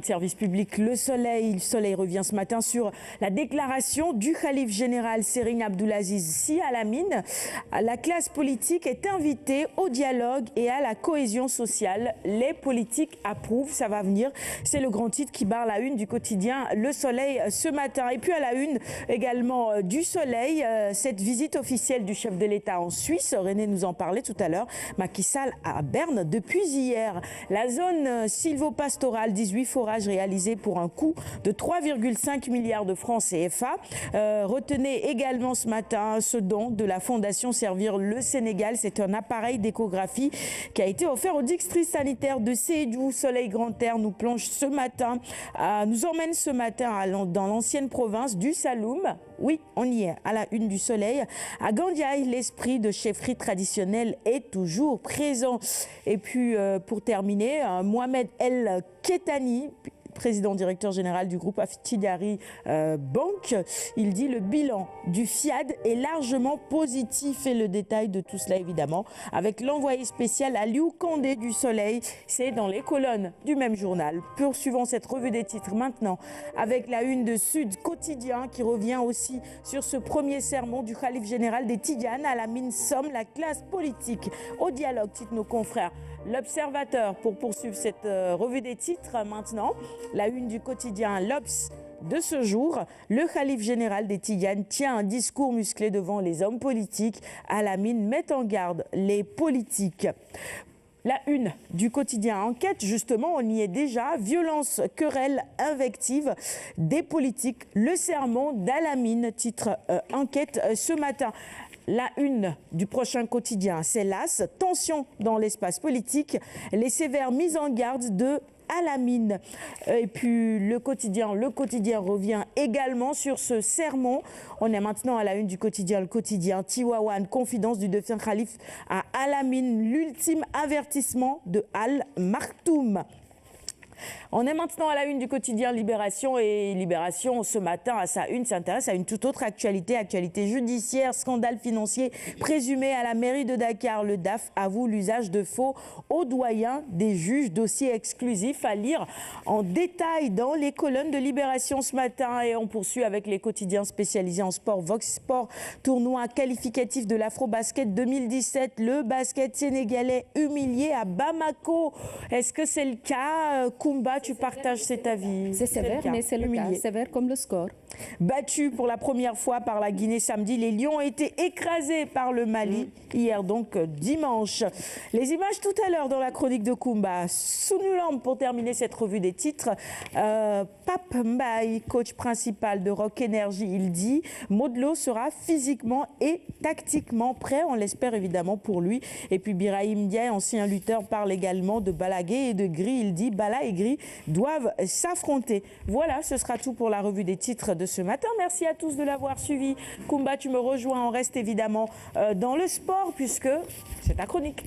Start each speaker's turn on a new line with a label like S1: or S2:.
S1: Service public, le Soleil revient ce matin sur la déclaration du Khalife général Serigne Abdoulaziz Sy Al Amine. La classe politique est invitée au dialogue et à la cohésion sociale. Les politiques approuvent, ça va venir. C'est le grand titre qui barre la une du quotidien Le Soleil ce matin. Et puis à la une également du Soleil, cette visite officielle du chef de l'État en Suisse. René nous en parlait tout à l'heure. Macky Sall à Berne depuis hier. La zone sylvopastorale, 18 forages réalisés pour un coût de 3,5 milliards de francs CFA. Retenez également ce matin ce don de la Fondation Servir le Sénégal. C'est un appareil d'échographie qui a été offert au district sanitaire de Sédhiou. Soleil Grand Air nous plonge ce matin, nous emmène ce matin dans l'ancienne province du Saloum. Oui, on y est, à la une du Soleil. À Gandiaï, l'esprit de chefferie traditionnelle est toujours présent. Et puis, pour terminer, Mohamed El Kettani, président directeur général du groupe Aftidari Bank, il dit le bilan du FIAD est largement positif, et le détail de tout cela évidemment avec l'envoyé spécial Aliou Kandé du Soleil, c'est dans les colonnes du même journal. Poursuivons cette revue des titres maintenant avec la une de Sud Quotidien qui revient aussi sur ce premier sermon du Khalife général des Tidianes. Al Amine somme la classe politique au dialogue, titre nos confrères L'Observateur. Pour poursuivre cette revue des titres maintenant, la une du quotidien L'Obs de ce jour, le Khalife général des Tidianes tient un discours musclé devant les hommes politiques. Al Amine met en garde les politiques. La une du quotidien Enquête, justement, on y est déjà. Violence, querelle, invective des politiques. Le sermon d'Al Amine, titre Enquête ce matin. La une du prochain quotidien, c'est l'As. Tension dans l'espace politique. Les sévères mises en garde de Al Amine. Et puis le quotidien revient également sur ce sermon. On est maintenant à la une du quotidien, le quotidien Tiwawan, confidence du défunt Khalife à Al Amine, l'ultime avertissement de Al Maktoum. On est maintenant à la une du quotidien Libération, et Libération ce matin à sa une s'intéresse à une toute autre actualité judiciaire, scandale financier présumé à la mairie de Dakar. Le DAF avoue l'usage de faux au doyen des juges, dossier exclusif à lire en détail dans les colonnes de Libération ce matin. Et on poursuit avec les quotidiens spécialisés en sport. Vox Sport, tournoi qualificatif de l'Afro-Basket 2017, le basket sénégalais humilié à Bamako. Est-ce que c'est le cas, Koumba, tu partages cet avis?
S2: C'est sévère, mais c'est le cas, sévère comme le score.
S1: Battu pour la première fois par la Guinée samedi, les Lions ont été écrasés par le Mali hier, donc dimanche. Les images tout à l'heure dans la chronique de Koumba. Sounulam pour terminer cette revue des titres. Pape Mbaye, coach principal de Rock Énergie, il dit Modlo sera physiquement et tactiquement prêt, on l'espère évidemment pour lui. Et puis Birahim Ndiaye, ancien lutteur, parle également de Balaguer et de Gris. Il dit Bala et Gris doivent s'affronter. Voilà, ce sera tout pour la revue des titres de ce matin. Merci à tous de l'avoir suivi. Koumba, tu me rejoins. On reste évidemment dans le sport puisque c'est ta chronique.